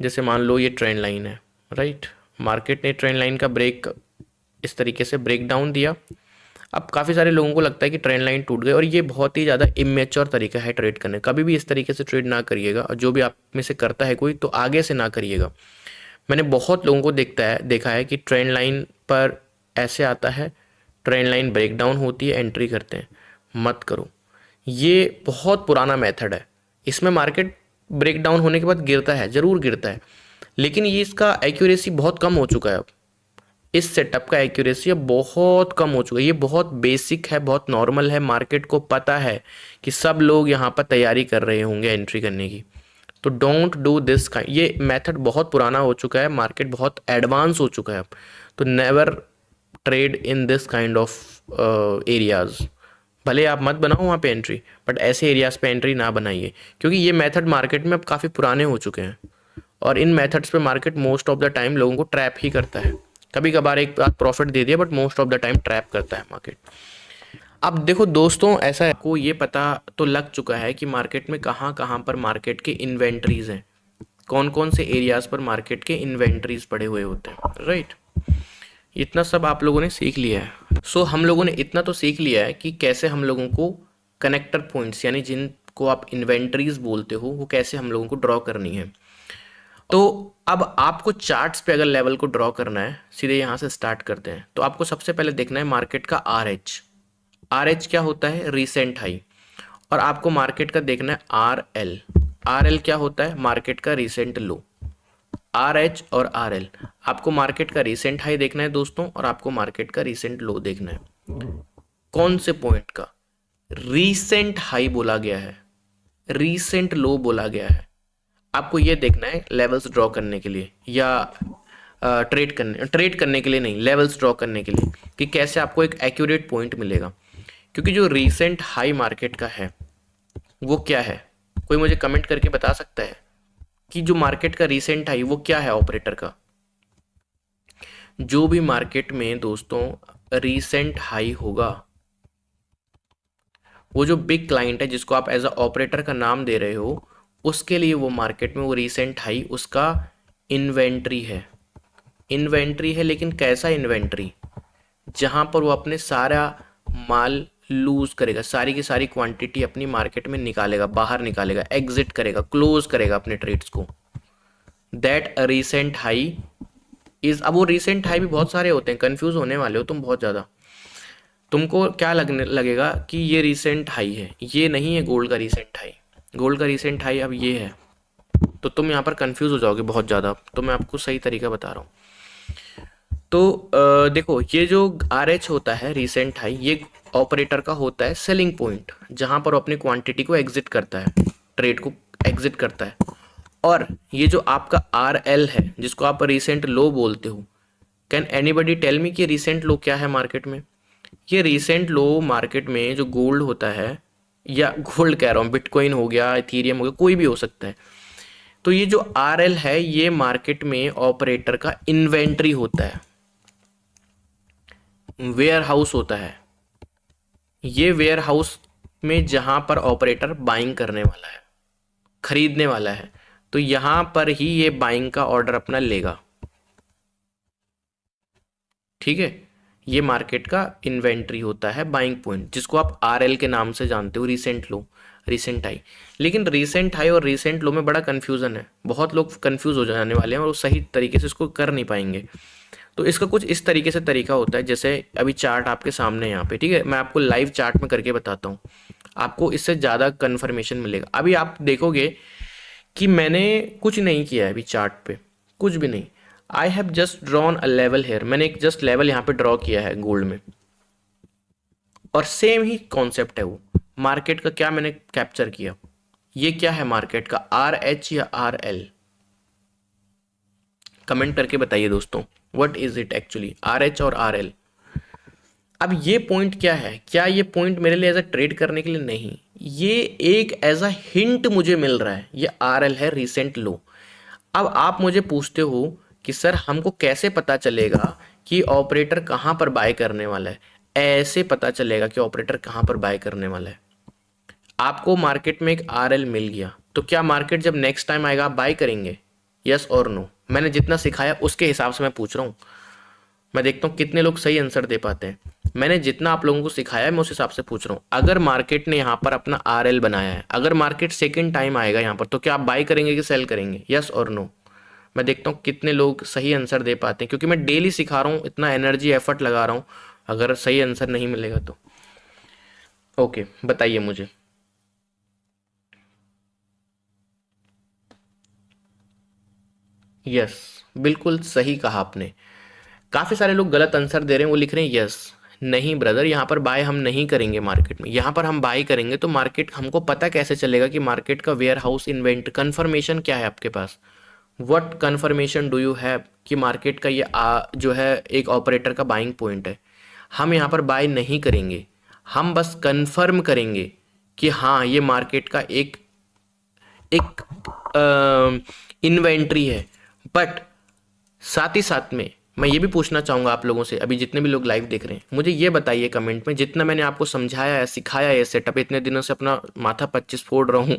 जैसे मान लो ये ट्रेंड लाइन है, राइट। मार्केट ने ट्रेंड लाइन का ब्रेक इस तरीके से ब्रेक डाउन दिया। अब काफ़ी सारे लोगों को लगता है कि ट्रेंड लाइन टूट गई, और ये बहुत ही ज़्यादा इमेच्योर तरीका है ट्रेड करने का। कभी भी इस तरीके से ट्रेड ना करिएगा, और जो भी आप में से करता है कोई, तो आगे से ना करिएगा। मैंने बहुत लोगों को देखा है कि ट्रेंड लाइन पर ऐसे आता है, ट्रेंड लाइन ब्रेक डाउन होती है, एंट्री करते हैं। मत करो, ये बहुत पुराना मेथड है। इसमें मार्केट ब्रेक डाउन होने के बाद गिरता है, ज़रूर गिरता है, लेकिन ये इसका एक्यूरेसी बहुत कम हो चुका है अब। इस सेटअप का एक्यूरेसी अब बहुत कम हो चुका है। ये बहुत बेसिक है, बहुत नॉर्मल है। मार्केट को पता है कि सब लोग यहाँ पर तैयारी कर रहे होंगे एंट्री करने की, तो डोंट डू दिस काइंड। ये मेथड बहुत पुराना हो चुका है, मार्केट बहुत एडवांस हो चुका है अब। तो never trade in this kind of areas. भले आप मत बनाओ वहाँ पे एंट्री, बट ऐसे एरियाज पे एंट्री ना बनाइए, क्योंकि ये मेथड मार्केट में अब काफ़ी पुराने हो चुके हैं, और इन मेथड्स पे market most of the time लोगों को ट्रैप ही करता है। कभी कभार एक बार प्रॉफिट दे दिया, but most of the time trap करता है मार्केट। अब देखो दोस्तों, ऐसा है, आपको ये पता तो लग चुका है कि मार्केट में कहाँ कहाँ पर मार्केट के इन्वेंट्रीज हैं, कौन कौन से एरियाज पर मार्केट के इन्वेंट्रीज पड़े हुए होते हैं, राइट। इतना सब आप लोगों ने सीख लिया है। सो हम लोगों ने इतना तो सीख लिया है कि कैसे हम लोगों को कनेक्टर पॉइंट्स, यानी जिनको आप इन्वेंट्रीज बोलते हो, वो कैसे हम लोगों को ड्रॉ करनी है। तो अब आपको चार्ट्स पे अगर लेवल को ड्रॉ करना है, सीधे यहाँ से स्टार्ट करते हैं। तो आपको सबसे पहले देखना है मार्केट का RH। RH क्या होता है? Recent high. और आपको मार्केट का देखना है RL। RL क्या होता है? मार्केट का रीसेंट लो। RH और RL, आपको मार्केट का रीसेंट हाई देखना है दोस्तों, और आपको मार्केट का रीसेंट लो देखना है। कौन से पॉइंट का? रीसेंट हाई बोला गया है, रीसेंट लो बोला गया है। आपको ये देखना है लेवल्स ड्रॉ करने के लिए, या ट्रेड करने के लिए नहीं, लेवल्स ड्रॉ करने के लिए, कि कैसे आपको एक एक्यूरेट पॉइंट मिलेगा। क्योंकि जो रीसेंट हाई मार्केट का है वो क्या है? कोई मुझे कमेंट करके बता सकता है कि जो मार्केट का रीसेंट हाई वो क्या है ऑपरेटर का? जो भी मार्केट में दोस्तों रीसेंट हाई होगा, वो जो बिग क्लाइंट है जिसको आप एज अ ऑपरेटर का नाम दे रहे हो, उसके लिए वो मार्केट में वो रीसेंट हाई उसका इन्वेंट्री है। इन्वेंट्री है, लेकिन कैसा इन्वेंट्री? जहां पर वो अपने सारा माल लूज करेगा, सारी की सारी क्वांटिटी अपनी मार्केट में निकालेगा, बाहर निकालेगा, एग्जिट करेगा, क्लोज करेगा अपने ट्रेड्स को। That recent high is. अब वो रीसेंट हाई भी बहुत सारे होते हैं, कंफ्यूज होने वाले हो तुम बहुत ज़्यादा। तुमको क्या लगेगा कि ये रीसेंट हाई है, ये नहीं है गोल्ड का रीसेंट हाई। गोल्ड का रीसेंट हाई अब ये है, तो तुम यहाँ पर कंफ्यूज हो जाओगे बहुत ज़्यादा। तो मैं आपको सही तरीका बता रहा हूँ। तो देखो, ये जो RH होता है रीसेंट हाई, ये ऑपरेटर का होता है सेलिंग पॉइंट, जहां पर वो अपनी क्वांटिटी को एग्जिट करता है, ट्रेड को एग्जिट करता है। और ये जो आपका RL है, जिसको आप रिसेंट लो बोलते हो, कैन एनीबडी टेल मी कि रिसेंट लो क्या है मार्केट में? ये रिसेंट लो मार्केट में जो गोल्ड होता है, या गोल्ड कह रहा हूँ, बिटकॉइन हो गया, इथीरियम हो गया, कोई भी हो सकता है। तो ये जो RL है, ये मार्केट में ऑपरेटर का इन्वेंट्री होता है, वेयर हाउस होता है। ये वेयर हाउस में जहां पर ऑपरेटर बाइंग करने वाला है, खरीदने वाला है, तो यहां पर ही ये बाइंग का ऑर्डर अपना लेगा। ठीक है, ये मार्केट का इन्वेंट्री होता है, बाइंग पॉइंट, जिसको आप RL के नाम से जानते हो, रीसेंट लो, रीसेंट हाई। लेकिन रीसेंट हाई और रीसेंट लो में बड़ा कंफ्यूजन है, बहुत लोग कंफ्यूज हो जाने वाले हैं और वो सही तरीके से इसको कर नहीं पाएंगे। तो इसका कुछ इस तरीके से तरीका होता है, जैसे अभी चार्ट आपके सामने यहाँ पे, ठीक है, मैं आपको लाइव चार्ट में करके बताता हूँ, आपको इससे ज़्यादा कन्फर्मेशन मिलेगा। अभी आप देखोगे कि मैंने कुछ नहीं किया है अभी चार्ट पे, कुछ भी नहीं। I have just drawn a level here, मैंने एक जस्ट लेवल यहाँ पे ड्रॉ किया है गोल्ड में, और सेम ही कॉन्सेप्ट है वो। मार्केट का क्या मैंने कैप्चर किया? ये क्या है मार्केट का, RH या RL? कमेंट करके बताइए दोस्तों, what is it actually, RH और RL? अब ये पॉइंट क्या है? क्या ये पॉइंट मेरे लिए एज अ ट्रेड करने के लिए नहीं, ये एक एज अ हिंट मुझे मिल रहा है। ये RL है, रिसेंट लो। अब आप मुझे पूछते हो कि सर हमको कैसे पता चलेगा कि ऑपरेटर कहाँ पर बाय करने वाला है? ऐसे पता चलेगा कि ऑपरेटर कहाँ पर बाय करने वाला है। आपको मार्केट में एक RL मिल गया, तो क्या मार्केट जब नेक्स्ट टाइम आएगा आप बाय करेंगे? यस और नो? मैंने जितना सिखाया उसके हिसाब से मैं पूछ रहा हूँ। मैं देखता हूँ कितने लोग सही आंसर दे पाते हैं। मैंने जितना आप लोगों को सिखाया है मैं उस हिसाब से पूछ रहा हूँ। अगर मार्केट ने यहाँ पर अपना RL बनाया है, अगर मार्केट सेकंड टाइम आएगा यहाँ पर, तो क्या आप बाई करेंगे कि सेल करेंगे? यस और नो? मैं देखता हूँ कितने लोग सही आंसर दे पाते हैं, क्योंकि मैं डेली सिखा रहा हूँ, इतना एनर्जी एफर्ट लगा रहा हूँ। अगर सही आंसर नहीं मिलेगा तो ओके, बताइए मुझे। यस, बिल्कुल सही कहा आपने। काफ़ी सारे लोग गलत आंसर दे रहे हैं, वो लिख रहे हैं यस। नहीं ब्रदर, यहाँ पर बाय हम नहीं करेंगे मार्केट में। यहाँ पर हम बाय करेंगे तो मार्केट, हमको पता कैसे चलेगा कि मार्केट का वेयर हाउस इन्वेंट कन्फर्मेशन क्या है आपके पास? What confirmation do you have कि मार्केट का ये जो है एक ऑपरेटर का बाइंग पॉइंट है? हम यहाँ पर बाय नहीं करेंगे, हम बस कंफर्म करेंगे कि हाँ ये मार्केट का एक एक इन्वेंट्री है। बट साथ ही साथ में मैं ये भी पूछना चाहूँगा आप लोगों से, अभी जितने भी लोग लाइव देख रहे हैं, मुझे ये बताइए कमेंट में, जितना मैंने आपको समझाया है, सिखाया है, सेटअप इतने दिनों से अपना माथा 25 फोड़ रहा हूँ,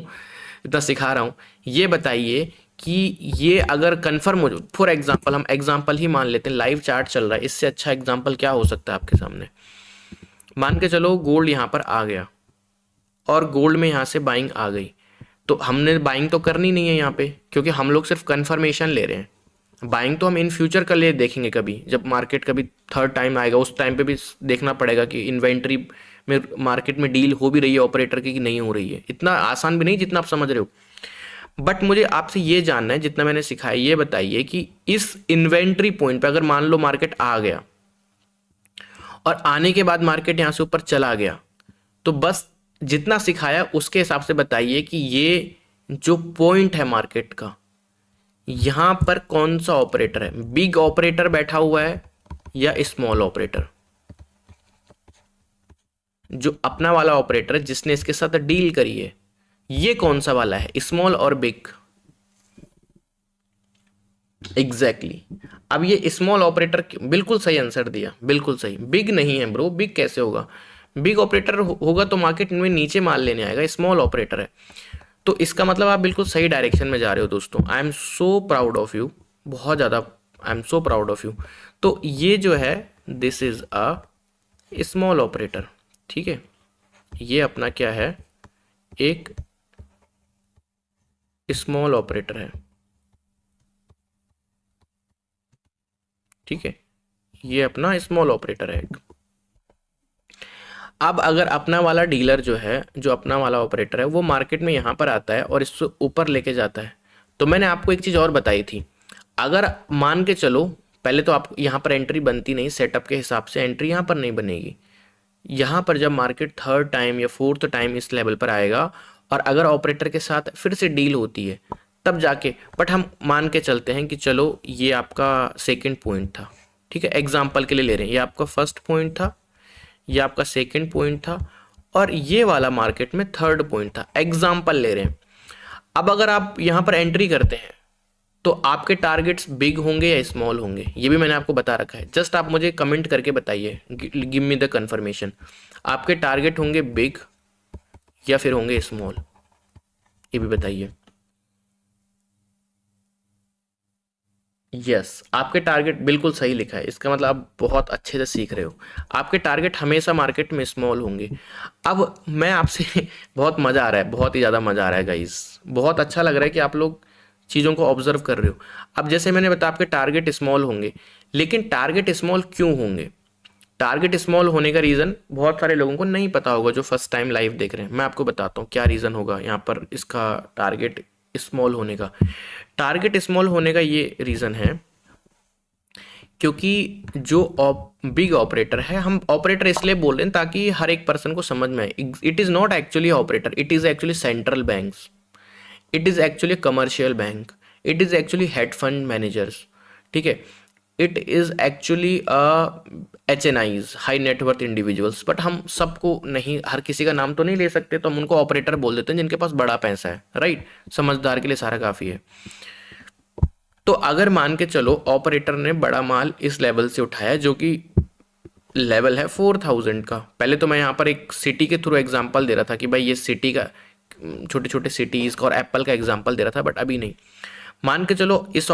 इतना सिखा रहा हूँ, ये बताइए कि ये अगर कंफर्म हो, फॉर एग्जांपल, हम एग्जांपल ही मान लेते हैं, लाइव चार्ट चल रहा है, इससे अच्छा एग्जांपल क्या हो सकता है आपके सामने? मान के चलो गोल्ड यहाँ पर आ गया और गोल्ड में यहाँ से बाइंग आ गई, तो हमने बाइंग तो करनी नहीं है यहाँ पे, क्योंकि हम लोग सिर्फ कंफर्मेशन ले रहे हैं। बाइंग तो हम इन फ्यूचर का लिए देखेंगे, कभी जब मार्केट कभी थर्ड टाइम आएगा उस टाइम पे भी देखना पड़ेगा कि इन्वेंट्री में मार्केट में डील हो भी रही है ऑपरेटर की कि नहीं हो रही है। इतना आसान भी नहीं जितना आप समझ रहे हो। बट मुझे आपसे ये जानना है, जितना मैंने सिखाया, ये बताइए कि इस इन्वेंट्री पॉइंट पे अगर मान लो मार्केट आ गया और आने के बाद मार्केट यहाँ से ऊपर चला गया, तो बस जितना सिखाया उसके हिसाब से बताइए कि ये जो पॉइंट है मार्केट का, यहां पर कौन सा ऑपरेटर है? बिग ऑपरेटर बैठा हुआ है या स्मॉल ऑपरेटर? जो अपना वाला ऑपरेटर है जिसने इसके साथ डील करी है, ये कौन सा वाला है, स्मॉल और बिग? Exactly exactly. अब ये स्मॉल ऑपरेटर बिल्कुल सही आंसर दिया, बिल्कुल सही। बिग नहीं है ब्रो, बिग कैसे होगा? बिग ऑपरेटर होगा तो मार्केट में नीचे माल लेने आएगा, स्मॉल ऑपरेटर है। तो इसका मतलब आप बिल्कुल सही डायरेक्शन में जा रहे हो दोस्तों। I am so proud of you, बहुत ज़्यादा I am so proud of you. तो ये जो है, this is a small operator, ठीक है। ये अपना क्या है, एक स्मॉल ऑपरेटर है, ठीक है। ये अपना स्मॉल ऑपरेटर है एक। अब अगर अपना वाला डीलर जो है, जो अपना वाला ऑपरेटर है, वो मार्केट में यहाँ पर आता है और इससे ऊपर लेके जाता है, तो मैंने आपको एक चीज़ और बताई थी। अगर मान के चलो, पहले तो आप यहाँ पर एंट्री बनती नहीं, सेटअप के हिसाब से एंट्री यहाँ पर नहीं बनेगी। यहाँ पर जब मार्केट थर्ड टाइम या फोर्थ टाइम इस लेवल पर आएगा और अगर ऑपरेटर के साथ फिर से डील होती है, तब जाके, बट हम मान के चलते हैं कि चलो ये आपका सेकंड पॉइंट था, ठीक है, एग्जाम्पल के लिए ले रहे हैं, ये आपका फर्स्ट पॉइंट था, ये आपका सेकंड पॉइंट था, और ये वाला मार्केट में थर्ड पॉइंट था, एग्जाम्पल ले रहे हैं। अब अगर आप यहाँ पर एंट्री करते हैं तो आपके टारगेट्स बिग होंगे या स्मॉल होंगे, ये भी मैंने आपको बता रखा है। जस्ट आप मुझे कमेंट करके बताइए, गिव मी द कंफर्मेशन, आपके टारगेट होंगे बिग या फिर होंगे स्मॉल, ये भी बताइए। यस, आपके टारगेट बिल्कुल सही लिखा है, इसका मतलब आप बहुत अच्छे से सीख रहे हो। आपके टारगेट हमेशा मार्केट में स्मॉल होंगे। अब मैं आपसे बहुत मज़ा आ रहा है, बहुत ही ज़्यादा मज़ा आ रहा है गाइस, बहुत अच्छा लग रहा है कि आप लोग चीज़ों को ऑब्जर्व कर रहे हो। अब जैसे मैंने बताया आपके टारगेट स्मॉल होंगे, लेकिन टारगेट स्मॉल क्यों होंगे? टारगेट स्मॉल होने का रीज़न बहुत सारे लोगों को नहीं पता होगा जो फर्स्ट टाइम लाइव देख रहे हैं। मैं आपको बताता हूँ क्या रीज़न होगा यहाँ पर इसका टारगेट स्मॉल होने का। टारगेट स्मॉल होने का ये रीज़न है क्योंकि जो बिग ऑपरेटर है, हम ऑपरेटर इसलिए बोल रहे हैं ताकि हर एक पर्सन को समझ में आए, it is not actually operator, it is actually central banks, it is actually commercial bank, it is actually head fund managers, ठीक है, it is actually HNIs, high net worth individuals. But हम सबको नहीं, हर किसी का नाम तो नहीं ले सकते, तो हम उनको ऑपरेटर बोल देते हैं जिनके पास बड़ा पैसा है, राइट। समझदार के लिए सारा काफ़ी है। तो अगर मान के चलो ऑपरेटर ने बड़ा माल इस लेवल से उठाया जो कि लेवल है 4000 का। पहले तो मैं यहाँ पर एक सिटी के थ्रू एग्जांपल दे रहा था कि भाई ये सिटी का, छोटे छोटे सिटीज़ का और एप्पल का एग्जांपल दे रहा था, बट अभी नहीं। मान के चलो इस